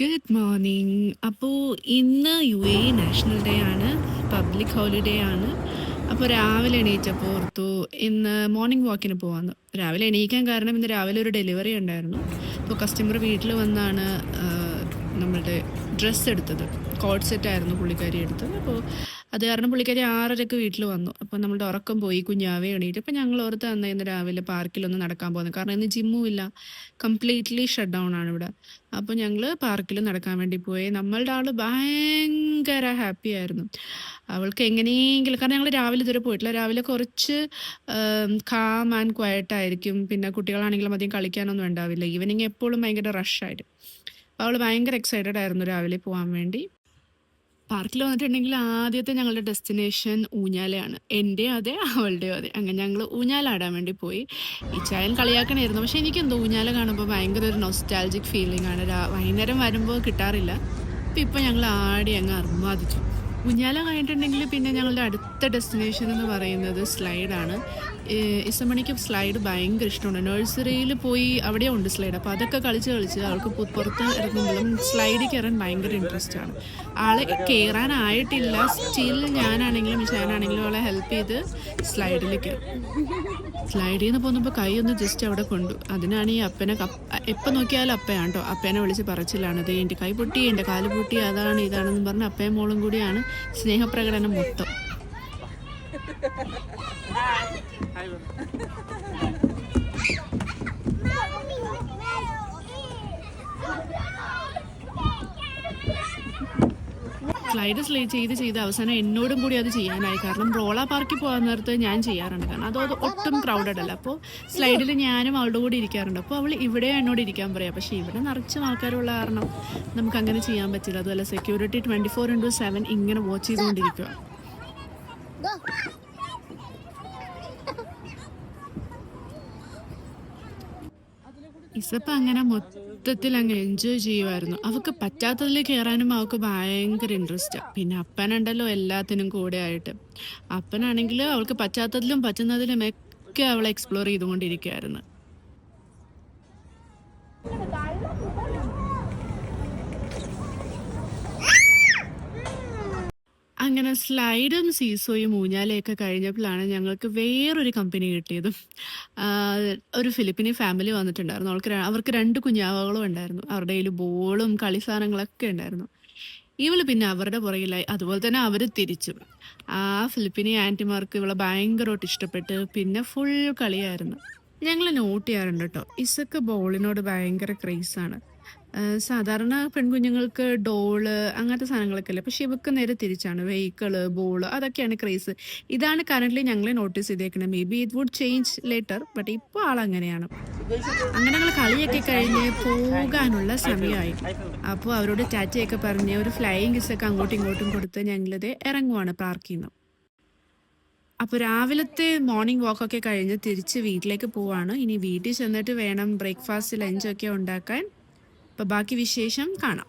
Good morning. അപ്പോൾ ഇന്ന് UAE national day ആണ്, പബ്ലിക് ഹോളിഡേ ആണ്. അപ്പോൾ രാവിലെ എണീറ്റപ്പോൾ ഓർത്തു ഇന്ന് മോർണിംഗ് വാക്കിന് പോകാമെന്ന്. രാവിലെ എണീക്കാൻ കാരണം ഇന്ന് രാവിലെ ഒരു ഡെലിവറി ഉണ്ടായിരുന്നു. അപ്പോൾ കസ്റ്റമർ വീട്ടിൽ വന്നാണ് നമ്മളുടെ ഡ്രസ്സ് എടുത്തത്. കോഡ് സെറ്റായിരുന്നു പുള്ളിക്കാരി എടുത്തത്. അപ്പോൾ അത് കാരണം പുള്ളിക്കാരി 6:30 വീട്ടിൽ വന്നു. അപ്പോൾ നമ്മളുടെ ഉറക്കം പോയി, കുഞ്ഞാവേ എണീറ്റ്. അപ്പോൾ ഞങ്ങൾ ഓർത്ത് അന്ന് ഇന്ന് രാവിലെ പാർക്കിലൊന്ന് നടക്കാൻ പോകുന്നത്. കാരണം ഇന്ന് ജിമ്മും ഇല്ല, കംപ്ലീറ്റ്ലി ഷട്ട് ഡൗൺ ആണ് ഇവിടെ. അപ്പോൾ ഞങ്ങൾ പാർക്കിൽ നടക്കാൻ വേണ്ടി പോയി. നമ്മളുടെ ആൾ ഭയങ്കര ഹാപ്പി ആയിരുന്നു. അവൾക്ക് എങ്ങനെയെങ്കിലും, കാരണം ഞങ്ങൾ രാവിലെ ഇതുവരെ പോയിട്ടില്ല. രാവിലെ കുറച്ച് കാം ആൻഡ് ക്വയറ്റ് ആയിരിക്കും. പിന്നെ കുട്ടികളാണെങ്കിലും അധികം കളിക്കാനൊന്നും ഉണ്ടാവില്ല. ഈവനിങ് എപ്പോഴും ഭയങ്കര റഷായിട്ട്. അപ്പോൾ അവൾ ഭയങ്കര എക്സൈറ്റഡ് ആയിരുന്നു രാവിലെ പോകാൻ വേണ്ടി. പാർക്കിൽ വന്നിട്ടുണ്ടെങ്കിൽ ആദ്യത്തെ ഞങ്ങളുടെ ഡെസ്റ്റിനേഷൻ ഊഞ്ഞാലയാണ്. എൻ്റെയും അതെ, അവളുടെയും അതെ. അങ്ങനെ ഞങ്ങൾ ഊഞ്ഞാലാടാൻ വേണ്ടി പോയി. ഈ ചായൻ കളിയാക്കണമായിരുന്നു, പക്ഷേ എനിക്കെന്തോ ഊഞ്ഞാല കാണുമ്പോൾ ഭയങ്കര ഒരു നൊസ്റ്റാൾജിക് ഫീലിംഗ് ആണ്. വൈകുന്നേരം വരുമ്പോൾ കിട്ടാറില്ല. അപ്പോൾ ഇപ്പോൾ ഞങ്ങൾ ആടി അങ്ങ് അർമാദിച്ചു. ഊഞ്ഞാല കഴിഞ്ഞിട്ടുണ്ടെങ്കിൽ പിന്നെ ഞങ്ങളുടെ അടുത്ത ഡെസ്റ്റിനേഷൻ എന്ന് പറയുന്നത് സ്ലൈഡാണ്. ഇസമണിക്ക് സ്ലൈഡ് ഭയങ്കര ഇഷ്ടമുണ്ട്. നഴ്സറിയിൽ പോയി അവിടെ ഉണ്ട് സ്ലൈഡ്. അപ്പോൾ അതൊക്കെ കളിച്ച് അവൾക്ക് പുറത്ത് ഇറങ്ങുമ്പോഴും സ്ലൈഡിൽ കയറാൻ ഭയങ്കര ഇൻട്രസ്റ്റ് ആണ്. ആളെ കയറാനായിട്ടില്ല. സ്റ്റിൽ ഞാനാണെങ്കിലും ഞാനാണെങ്കിലും അവളെ ഹെൽപ്പ് ചെയ്ത് സ്ലൈഡിൽ കയറും. സ്ലൈഡിൽ നിന്ന് പോകുമ്പോൾ കൈ ഒന്ന് ജസ്റ്റ് അവിടെ കൊണ്ടു. അതിനാണ് ഈ അപ്പനെ എപ്പോൾ നോക്കിയാലും അപ്പയാണ് കേട്ടോ. അപ്പേനെ വിളിച്ച് പറച്ചിലാണ്, ഇത് എൻ്റെ കൈ പൊട്ടി, എൻ്റെ കാല് പൊട്ടി, അതാണ് ഇതാണെന്ന് പറഞ്ഞ് അപ്പയും മോളും കൂടിയാണ് സ്നേഹപ്രകടനം മൊത്തം. സ്ലൈഡ് ചെയ്ത് അവസാനം എന്നോടും കൂടി അത് ചെയ്യാനായി. കാരണം റോള പാർക്കിൽ പോകാൻ നേരത്ത് ഞാൻ ചെയ്യാറുണ്ട്, കാരണം അത് ഒട്ടും ക്രൗഡഡ് അല്ല. അപ്പോൾ സ്ലൈഡിൽ ഞാനും അവളുടെ കൂടി ഇരിക്കാറുണ്ട്. അപ്പോൾ അവൾ ഇവിടെ എന്നോട് ഇരിക്കാൻ പറയാം. പക്ഷേ ഇവിടെ നിറച്ചും ആൾക്കാരുള്ള കാരണം നമുക്ക് അങ്ങനെ ചെയ്യാൻ പറ്റില്ല. അതുപോലെ സെക്യൂരിറ്റി 24/7 ഇങ്ങനെ വാച്ച് ചെയ്തുകൊണ്ടിരിക്കുക. ഇസപ്പ അങ്ങനെ മൊത്തത്തിൽ അങ്ങ് എൻജോയ് ചെയ്യുമായിരുന്നു. അവൾക്ക് പറ്റാത്തതിൽ കയറാനും അവൾക്ക് ഭയങ്കര ഇൻട്രസ്റ്റാണ്. പിന്നെ അപ്പനുണ്ടല്ലോ എല്ലാത്തിനും കൂടെ ആയിട്ട്. അപ്പനാണെങ്കിൽ അവൾക്ക് പറ്റാത്തതിലും പറ്റുന്നതിലും ഒക്കെ അവളെ എക്സ്പ്ലോർ ചെയ്തുകൊണ്ടിരിക്കുകയായിരുന്നു. അങ്ങനെ സ്ലൈഡും സീസോയും ഊഞ്ഞാലയൊക്കെ കഴിഞ്ഞപ്പോഴാണ് ഞങ്ങൾക്ക് വേറൊരു കമ്പനി കിട്ടിയതും. ഒരു ഫിലിപ്പിനി ഫാമിലി വന്നിട്ടുണ്ടായിരുന്നു. അവർക്ക് 2 കുഞ്ഞാവകളും ഉണ്ടായിരുന്നു. അവരുടെ കയ്യിൽ ബോളും കളി സാധനങ്ങളൊക്കെ ഉണ്ടായിരുന്നു. ഇവള് പിന്നെ അവരുടെ പുറകിലായി. അതുപോലെ തന്നെ അവർ തിരിച്ചും. ആ ഫിലിപ്പിനി ആൻറ്റിമാർക്ക് ഇവളെ ഭയങ്കരമായിട്ട് ഇഷ്ടപ്പെട്ട് പിന്നെ ഫുൾ കളിയായിരുന്നു. ഞങ്ങൾ നോട്ട് ചെയ്യാറുണ്ട് കേട്ടോ, ഇസക്ക് ബോളിനോട് ഭയങ്കര ക്രേസാണ്. സാധാരണ പെൺകുഞ്ഞുങ്ങൾക്ക് ഡോള് അങ്ങനത്തെ സാധനങ്ങളൊക്കെ അല്ലേ, പക്ഷെ ഇവക്ക് നേരെ തിരിച്ചാണ്. വെഹിക്കിള്, ബോള്, അതൊക്കെയാണ് ക്രേസ്. ഇതാണ് കറൻ്റ്ലി ഞങ്ങൾ നോട്ടീസ് ചെയ്തേക്കുന്നത്. Maybe it would change later, but ഇപ്പോൾ ആളങ്ങനെയാണ്. അങ്ങനെ ഞങ്ങൾ കളിയൊക്കെ കഴിഞ്ഞ് പോകാനുള്ള സമയമായി. അപ്പോൾ അവരോട് ടാറ്റയൊക്കെ പറഞ്ഞ് ഒരു ഫ്ലൈയിങ് കിസ്സൊക്കെ അങ്ങോട്ടും ഇങ്ങോട്ടും കൊടുത്ത് ഞങ്ങളിത് ഇറങ്ങുവാണ് പാർക്കിൽ നിന്ന്. അപ്പോൾ രാവിലത്തെ മോർണിംഗ് വാക്കൊക്കെ കഴിഞ്ഞ് തിരിച്ച് വീട്ടിലേക്ക് പോവാണ്. ഇനി വീട്ടിൽ ചെന്നിട്ട് വേണം ബ്രേക്ക്ഫാസ്റ്റ്, ലഞ്ചൊക്കെ ഉണ്ടാക്കാൻ. അപ്പോൾ ബാക്കി വിശേഷം കാണാം.